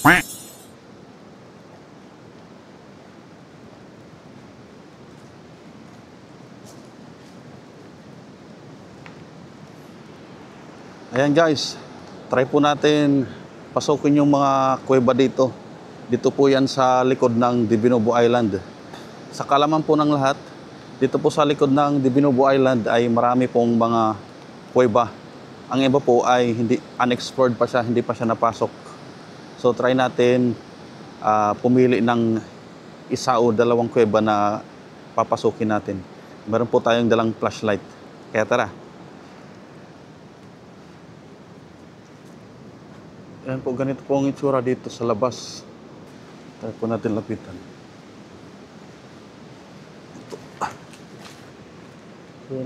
Ayan guys, try po natin pasukin yung mga kuweba dito. Dito po yan sa likod ng Divinobo Island. Sa kalaman po ng lahat, dito po sa likod ng Divinobo Island ay marami pong mga kuweba. Ang iba po ay hindi unexplored pa siya, hindi pa siya napasok. So try natin pumili ng isa o dalawang kuweba na papasukin natin. Meron po tayong dalang flashlight. Kaya tara. Ayan po, ganito po ang itsura dito sa labas. Tayo po natin lapitan. Ito. So,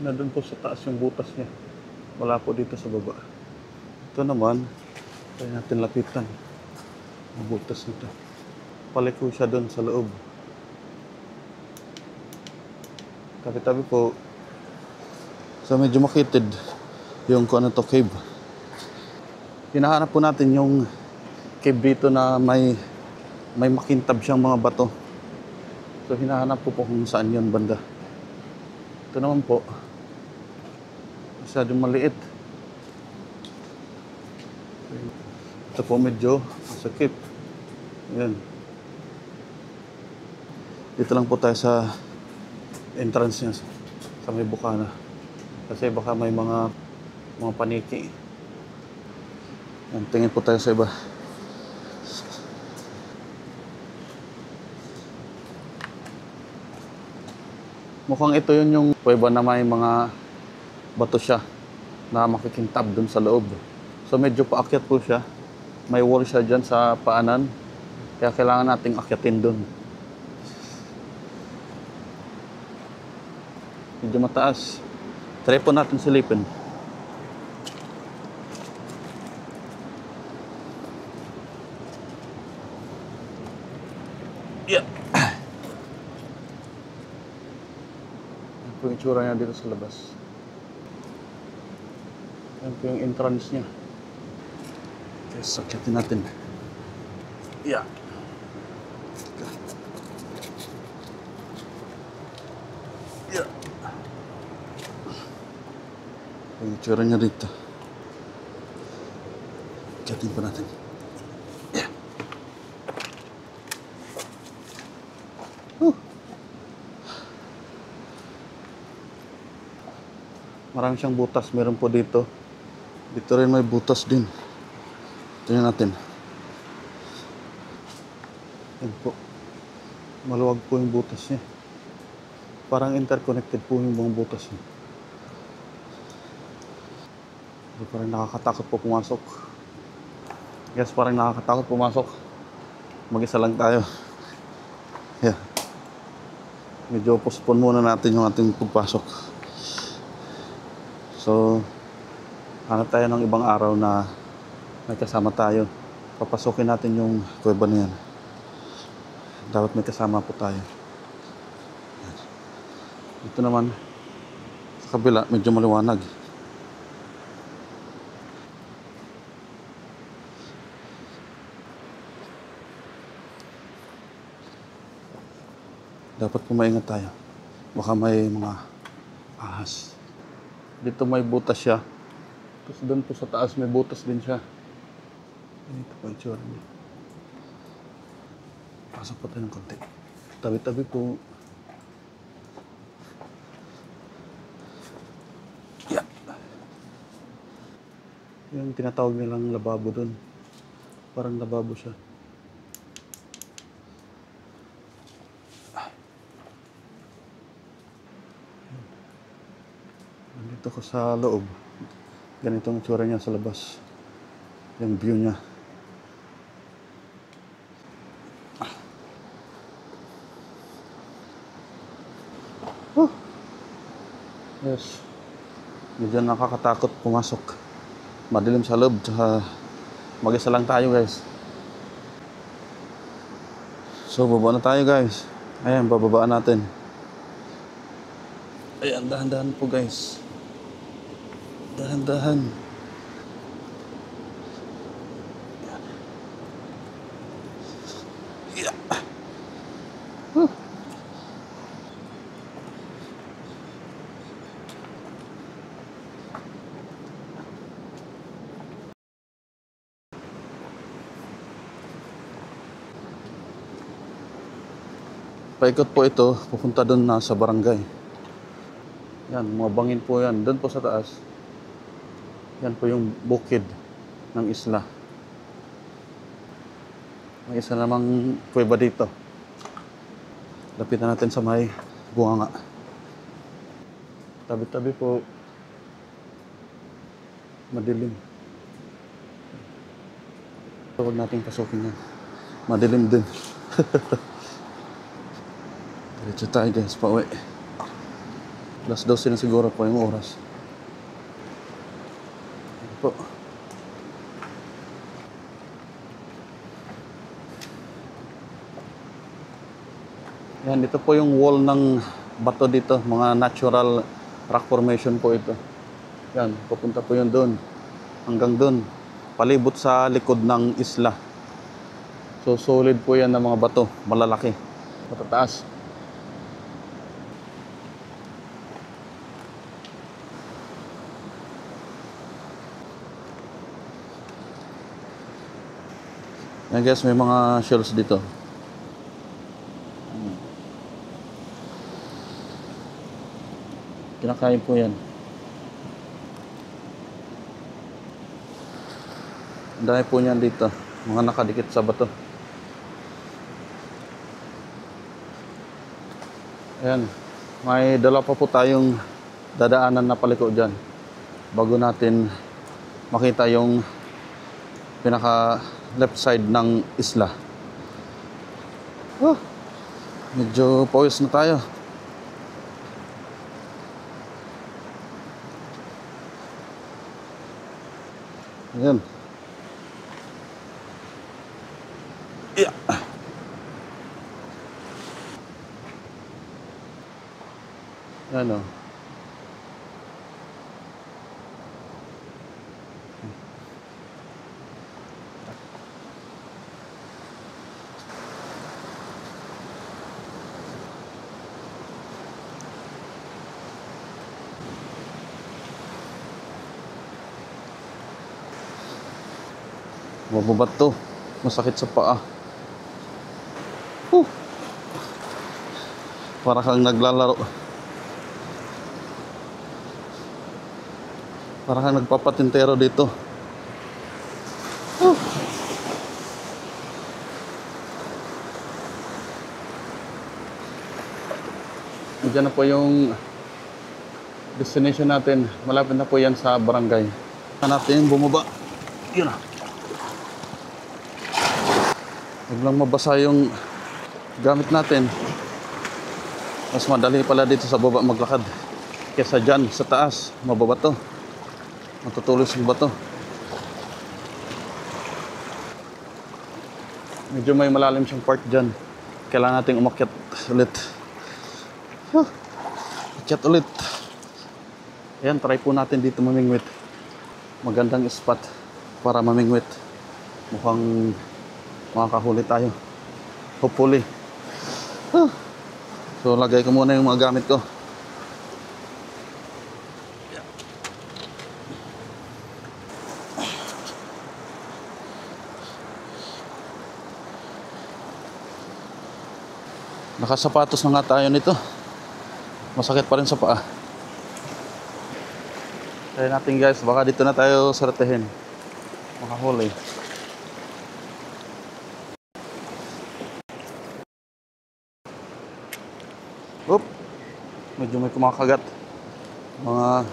nandun po sa taas yung butas niya. Wala po dito sa baba. Ito naman, tayo natin lapitan. Ang butas nito. Paliko siya doon sa loob. Tabi-tabi po. So, medyo makitid yung kung ano to, cave. Hinahanap po natin yung cave dito na may makintab siyang mga bato. So hinahanap po kung saan yun banda. Ito naman po, masyadong maliit. Ito po medyo masakit. Ayan. Dito lang po tayo sa entrance niya, sa may bukana. Kasi baka may mga paniki. Tingin po tayo sa iba. Mukhang ito yun yung kuweba na may mga bato siya na makikintab dun sa loob. So medyo paakyat po siya. May wall siya dyan sa paanan. Kaya kailangan nating akyatin dun. Medyo mataas. Try po natin silipin. Yeah. Yan po yung itsura niya dito sa labas. Yan po yung entrance niya. Okay, sakyatin natin. Yeah. Yeah. Yung itsura niya dito. Sakyatin pa natin. Marami siyang butas. Meron po dito. Dito rin may butas din. Tingnan natin. Yan po. Maluwag po yung butas niya. Parang interconnected po yung mga butas niya. Parang nakakatakot po pumasok. Yes, parang nakakatakot pumasok. Mag-isa lang tayo. Yeah. Medyo postpone muna natin yung ating pagpasok. So, hanap tayo ng ibang araw na may kasama tayo. Papasukin natin yung kuweba na yan. Dapat may kasama po tayo. Ito naman, sa kabila, medyo maliwanag. Dapat po maingat tayo. Baka may mga ahas. Dito may butas siya. Tapos doon po sa taas may butas din siya. Dito po yung tsura niya. Pasok po tayo ng konti. Tabi-tabi po. Yeah. Yung tinatawag nilang lababo doon. Parang lababo siya. Dito ko sa loob. Ganito ang itsura niya sa labas. Yung view niya. Yes. Medyo nakakatakot pumasok. Madilim sa loob. Tsaka mag-isa lang tayo guys. So baba na tayo guys. Ayan, bababaan natin. Ayan, dahan-dahan po guys. Dahan-dahan. Yeah. Huh. Paikot po ito, pupunta doon na sa barangay. Yan, mga bangin po yan. Doon po sa taas. Yan po yung bukid ng isla. May isa namang kuweba dito. Lapitan natin sa may bunganga. Tabi-tabi po. Madilim. Huwag natin pasukin yan. Madilim din. Diretso tayo guys, pauwi. Alas 12 na siguro po yung oras. Yan po. Yan, ito po yung wall ng bato dito. Mga natural rock formation po ito. Yan, pupunta po yun doon. Hanggang doon. Palibot sa likod ng isla. So, solid po yan ng mga bato. Malalaki. Matataas. Yan guys, may mga shells dito. Kinakain po yan. Ang dami po niyan dito. Mga nakadikit sa bato. Ayan. May dala pa po tayong dadaanan na paliko dyan. Bago natin makita yung pinaka left side ng isla. Medyo pawis na tayo. Ayan. Yeah. Ayan o. Mababat to. Masakit sa paa. Para kang naglalaro. Para kang nagpapatintero dito. Diyan na po yung destination natin. Malapit na po yan sa barangay. Natin bumaba. Yun na. Huwag lang mabasa yung gamit natin. Mas madali pala dito sa baba maglakad. Kesa dyan sa taas, mababato. Matutulos yung bato. Medyo may malalim siyang part dyan. Kailangan natin umakyat ulit. Akyat ulit. Ayan, try po natin dito mamingwit. Magandang spot para mamingwit. Mukhang makakahuli tayo. Hopefully. So, lagay ko muna yung mga gamit ko. Nakasapatos na nga tayo nito. Masakit pa rin sa paa. Try natin guys, baka dito na tayo saratehin. Makahuli. Oop! Medyo may kumakagat. Mga...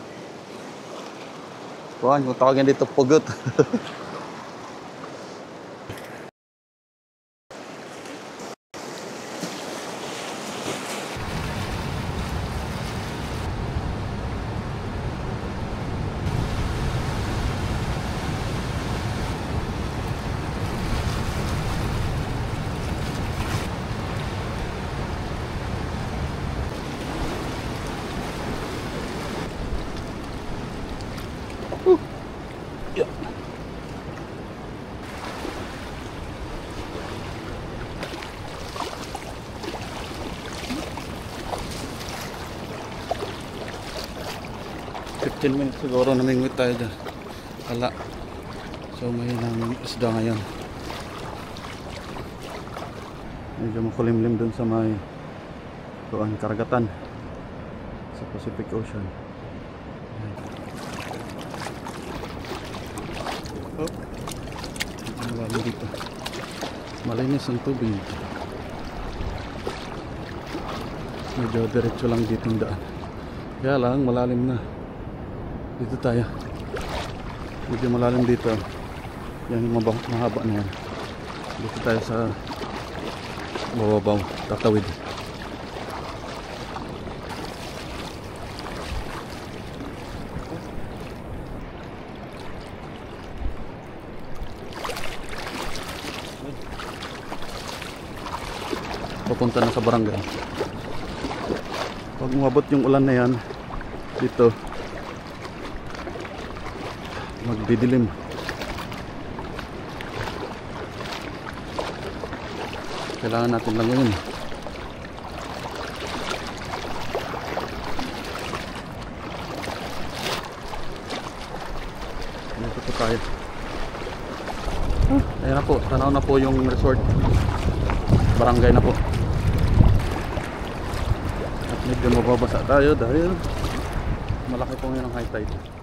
Kuhan, kung tawagin dito, pugot. Yeah. 15 minutes siguro namingwit tayo dyan. Hala. So may nang isda ngayon. Medyo makulimlim dun sa may doon karagatan sa Pacific Ocean. Oh, malalim dito. Malinis ang tubig. Medyo diretso lang dito ang daan. Kaya lang malalim na. Dito tayo. Medyo malalim dito. Yan yung mahaba na yan. Dito tayo sa bababaw. Tatawid. Papunta na sa barangay. Pag umabot yung ulan na yan dito, magdidilim. Kailangan natin lang yun. Dito po tayo. Ayan na po, tanaw na po yung resort. Barangay na po. At medyo mababasa tayo dahil malaki po ngayon ang high tide.